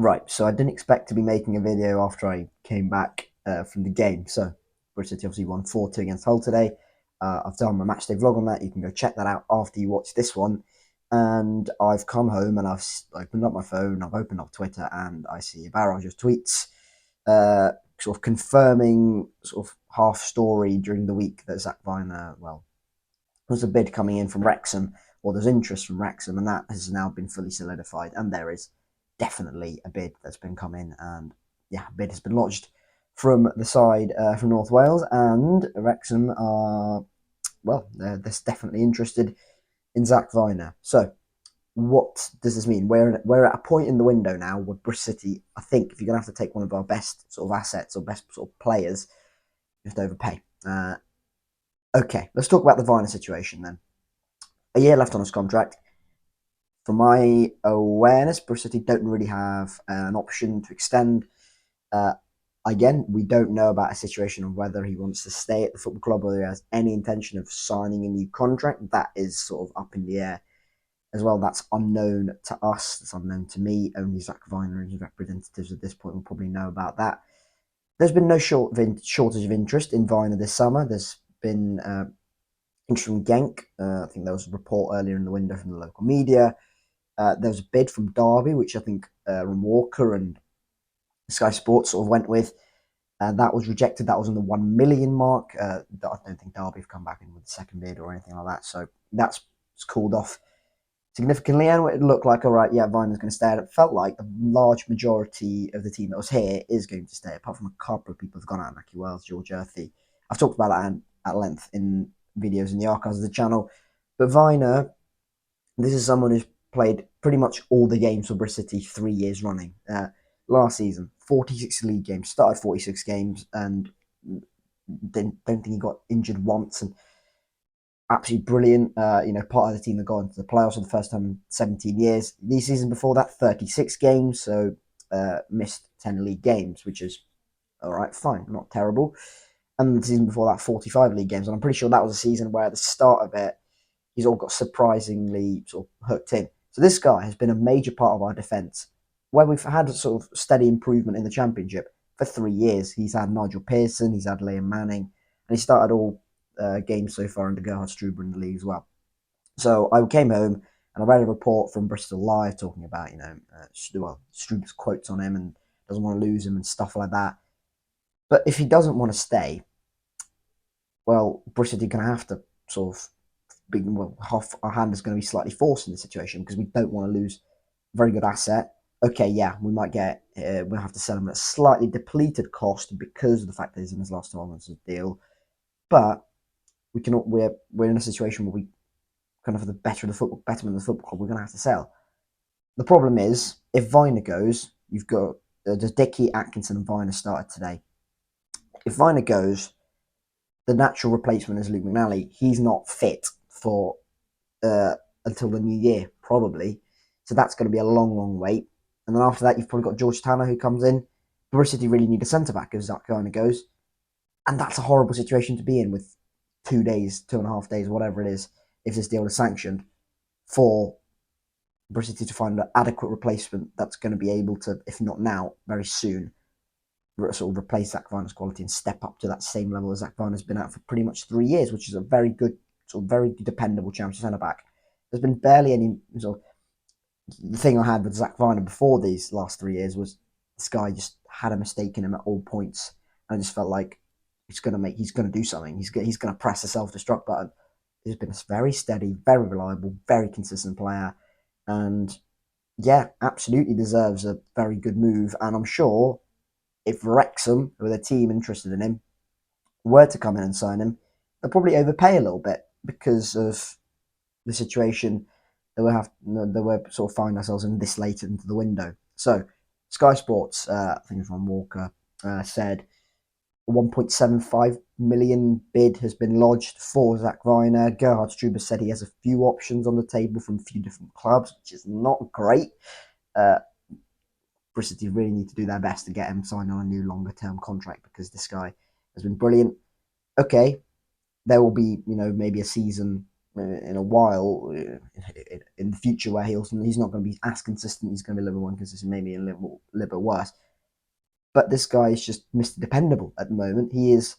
Right, so I didn't expect to be making a video after I came back from the game. So, Bristol City obviously won 4-2 against Hull today. I've done my matchday vlog on that. You can go check that out after you watch this one. And I've come home and I've opened up my phone, I've opened up Twitter, and I see a barrage of tweets sort of confirming sort of half story during the week that Zak Vyner, well, there's a bid coming in from Wrexham, or there's interest from Wrexham, and that has now been fully solidified. And there is definitely a bid that's been coming, and yeah, a bid has been lodged from the side from North Wales, and Wrexham are, well, they're definitely interested in Zak Vyner. So, what does this mean? We're at a point in the window now where Bristol City, I think, if you're going to have to take one of our best sort of assets or best sort of players, you have to overpay. Okay, let's talk about the Vyner situation then. A year left on his contract. From my awareness, Bristol City don't really have an option to extend. Uh, Again, we don't know about a situation of whether he wants to stay at the football club or he has any intention of signing a new contract. That is sort of up in the air as well. That's unknown to us. That's unknown to me. Only Zak Vyner and his representatives at this point will probably know about that. There's been no shortage of interest in Vyner this summer. There's been interest from Genk. I think there was a report earlier in the window from the local media. There was a bid from Derby, which I think Aaron Walker and Sky Sports sort of went with. That was rejected. That was on the 1 million mark. I don't think Derby have come back in with the second bid or anything like that. So that's cooled off significantly. And it looked like, all right, yeah, Vyner's going to stay. It felt like the large majority of the team that was here is going to stay, apart from a couple of people who've gone out, Naki Wells, George Earthy. I've talked about that at length in videos in the archives of the channel. But Vyner, this is someone who's played pretty much all the games for Bristol City 3 years running. Last season, 46 league games, started 46 games, and don't think he got injured once. And absolutely brilliant. Part of the team that got into the playoffs for the first time in 17 years. The season before that, 36 games, so missed 10 league games, which is all right, fine, not terrible. And the season before that, 45 league games, and I'm pretty sure that was a season where at the start of it, he's all got surprisingly sort of hooked in. So this guy has been a major part of our defence, where we've had a sort of steady improvement in the Championship for 3 years. He's had Nigel Pearson, he's had Liam Manning, and he started all games so far under Gerhard Struber in the league as well. So I came home and I read a report from Bristol Live talking about, Struber's quotes on him and doesn't want to lose him and stuff like that. But if he doesn't want to stay, well, Bristol are going to have to sort of half our hand is going to be slightly forced in this situation because we don't want to lose a very good asset. Okay, yeah, we might get we'll have to sell him at a slightly depleted cost because of the fact that he's in his last 12 months of the deal. But we're in a situation where we kind of for the betterment of the football club, we're going to have to sell. The problem is if Vyner goes, you've got does Dickey, Atkinson, and Vyner started today. If Vyner goes, the natural replacement is Luke McNally. He's not fit for until the new year, probably. So that's going to be a long, long wait. And then after that, you've probably got George Tanner who comes in. Bristol City really need a centre back if Zak Vyner goes. And that's a horrible situation to be in with 2 days, 2.5 days, whatever it is, if this deal is sanctioned, for Bristol City to find an adequate replacement that's going to be able to, if not now, very soon, sort of replace Zak Vyner's quality and step up to that same level as Zak Vyner's been at for pretty much 3 years, which is a very good, sort of very dependable Championship centre back. There's been barely any sort of, the thing I had with Zak Vyner before these last 3 years was this guy just had a mistake in him at all points, and I just felt like he's going to do something. He's going to press the self-destruct button. He's been a very steady, very reliable, very consistent player, and yeah, absolutely deserves a very good move. And I'm sure if Wrexham, with a team interested in him, were to come in and sign him, they'll probably overpay a little bit because of the situation that we're sort of find ourselves in this late into the window. So Sky Sports, I think it's Ron Walker, said a 1.75 million bid has been lodged for Zak Vyner. Gerhard Struber said he has a few options on the table from a few different clubs, which is not great. Bristol City really need to do their best to get him signed on a new longer term contract because this guy has been brilliant. Okay, there will be, maybe a season in a while, in the future, where he's not going to be as consistent. He's going to be a little more inconsistent, maybe a little bit worse. But this guy is just Mr. Dependable at the moment. He is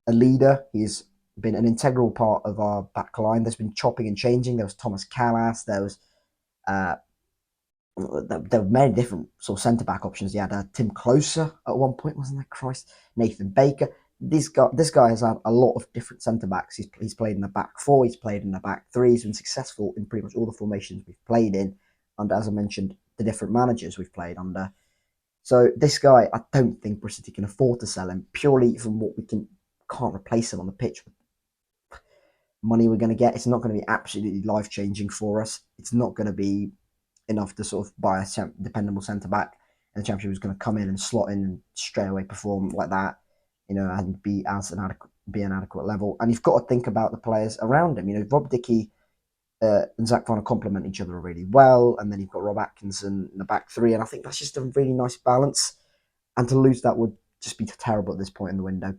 a leader. He's been an integral part of our back line. There's been chopping and changing. There was Thomas Callas. Uh, there were many different sort of centre back options. He had Tim Closer at one point, wasn't there? Christ, Nathan Baker. This guy has had a lot of different centre backs. He's played in the back four. He's played in the back three. He's been successful in pretty much all the formations we've played in, and as I mentioned, the different managers we've played under. So this guy, I don't think Bristol City can afford to sell him purely from what we can't replace him on the pitch. Money we're going to get, it's not going to be absolutely life changing for us. It's not going to be enough to sort of buy a dependable centre back, and the Championship was going to come in and slot in and straight away perform like that, and be an adequate level. And you've got to think about the players around him. Rob Dickie and Zak Vyner complement each other really well, and then you've got Rob Atkinson in the back three, and I think that's just a really nice balance. And to lose that would just be terrible at this point in the window.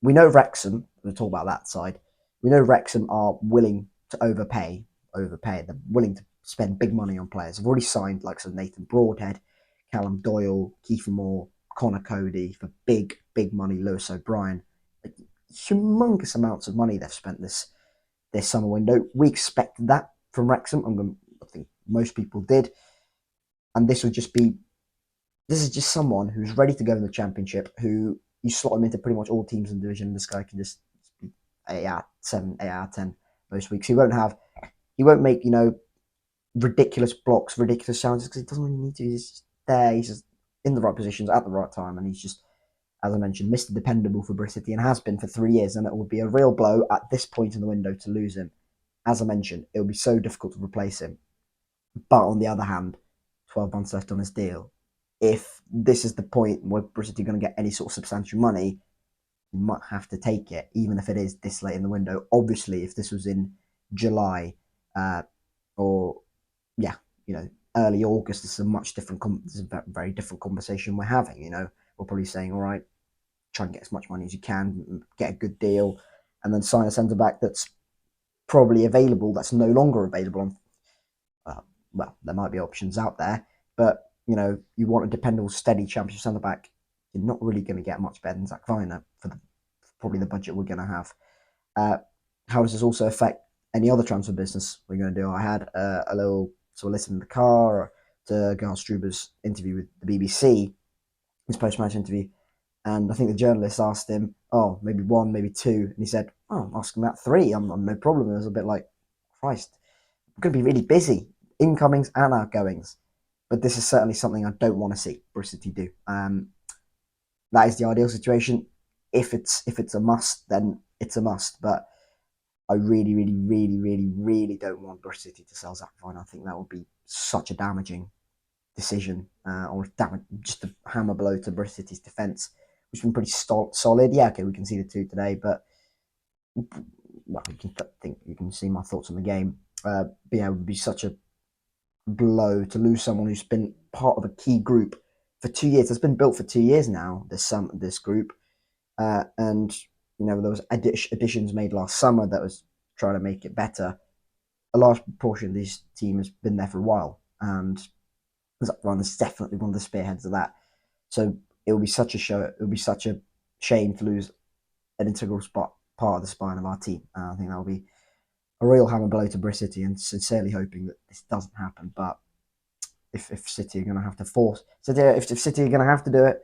We know Wrexham. We'll talk about that side. We know Wrexham are willing to overpay. They're willing to spend big money on players. They've already signed like Nathan Broadhead, Callum Doyle, Kiefer Moore, Connor Cody for big money. Lewis O'Brien, like, humongous amounts of money they've spent this summer window. We expected that from Wrexham. I think most people did, and this is just someone who's ready to go in the Championship. Who you slot him into pretty much all teams in the division. This guy can just be 8 out of 10 most weeks. He won't make ridiculous blocks, ridiculous challenges, because he doesn't really need to. He's just there. He's just in the right positions at the right time, and he's just, as I mentioned, Mr. Dependable for Bristol City, and has been for 3 years. And it would be a real blow at this point in the window to lose him. As I mentioned, it would be so difficult to replace him. But on the other hand, 12 months left on his deal. If this is the point where Bristol City are going to get any sort of substantial money, you might have to take it, even if it is this late in the window. Obviously, if this was in July, or early August, this is a much different. This is a very different conversation we're having. We're probably saying, all right, try and get as much money as you can, get a good deal, and then sign a centre back that's probably available, that's no longer available on. Well, there might be options out there, but you want a dependable, steady Championship centre back. You're not really going to get much better than Zak Vyner for probably the budget we're going to have. How does this also affect any other transfer business we're going to do? I had a little sort of listen in the car to Garth Struber's interview with the BBC, his post-match interview, and I think the journalist asked him, "Oh, maybe one, maybe two," and he said, "Oh, I'm asking about three. I'm no problem." It was a bit like, Christ, I'm going to be really busy, incomings and outgoings. But this is certainly something I don't want to see Bristol City do. That is the ideal situation. If it's a must, then it's a must. But I really, really, really, really, really don't want Bristol City to sell Zak Vyner. I think that would be such a damaging decision, or just a hammer blow to Bristol City's defence, which has been pretty solid. Yeah, okay, we can see the two today, but well, you can see my thoughts on the game. But yeah, it would be such a blow to lose someone who's been part of a key group for 2 years. It's been built for 2 years now. This group, and there was additions made last summer that was trying to make it better. A large proportion of this team has been there for a while, and Zak Vyner is definitely one of the spearheads of that. So it would be such a show. It would be such a shame to lose an integral part of the spine of our team. I think that will be a real hammer blow to Bristol City, and sincerely hoping that this doesn't happen. But if City are going to have to if City are going to have to do it,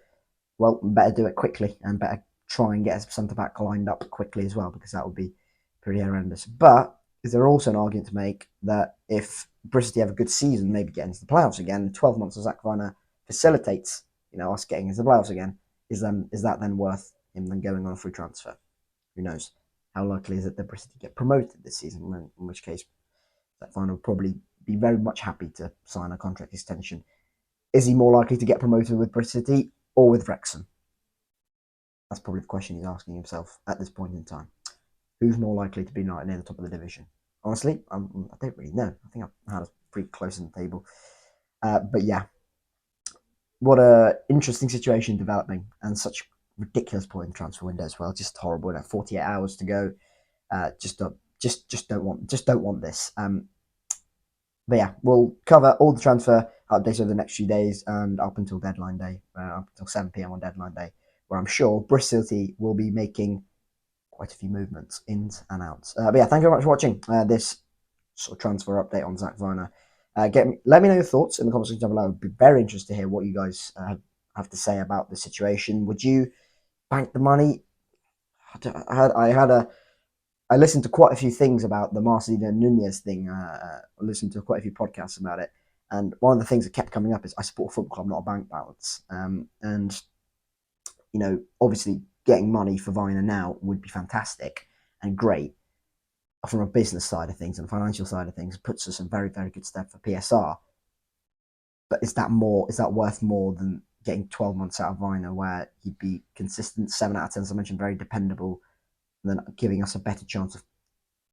well, better do it quickly, and better try and get a centre back lined up quickly as well, because that would be pretty horrendous. But is there also an argument to make that if Bristol have a good season, maybe get into the playoffs again, 12 months of Zak Vyner facilitates us getting into the playoffs again, is that then worth him then going on a free transfer? Who knows? How likely is it that Bristol get promoted this season? In which case, Zak Vyner will probably be very much happy to sign a contract extension. Is he more likely to get promoted with Bristol City or with Wrexham? That's probably the question he's asking himself at this point in time. Who's more likely to be near the top of the division? Honestly, I don't really know. I think I've had us pretty close in the table. But yeah, what a interesting situation developing, and such ridiculous point in transfer window as well. Just horrible. 48 hours to go. Just just don't want this. But yeah, we'll cover all the transfer updates over the next few days and up until deadline day, up until 7 p.m. on deadline day, where I'm sure Bristol City will be making quite a few movements ins and outs. But yeah, thank you very much for watching this sort of transfer update on Zak Vyner. Let me know your thoughts in the comments section down below. I'd be very interested to hear what you guys have to say about the situation. Would you bank the money? I listened to quite a few things about the Marcelino Nunez thing. I listened to quite a few podcasts about it, and one of the things that kept coming up is I support a football club, not a bank balance. And obviously, getting money for Vyner now would be fantastic and great from a business side of things and financial side of things. It puts us in very, very good stead for PSR. But is that worth more than getting 12 months out of Vyner, where he'd be consistent, 7 out of 10, as I mentioned, very dependable, and then giving us a better chance of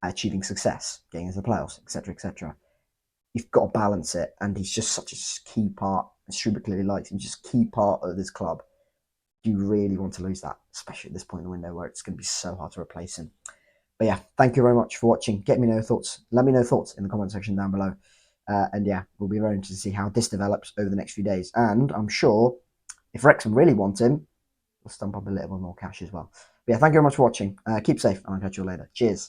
achieving success, getting into the playoffs, etc., etc. You've got to balance it, and he's just such a key part. Struber clearly likes him, just a key part of this club. Do you really want to lose that, especially at this point in the window where it's going to be so hard to replace him? But yeah, thank you very much for watching. Let me know your thoughts in the comment section down below. And yeah, we'll be very interested to see how this develops over the next few days. And I'm sure if Wrexham really want him, we'll stump up a little bit more cash as well. But yeah, thank you very much for watching. Keep safe, and I'll catch you later. Cheers.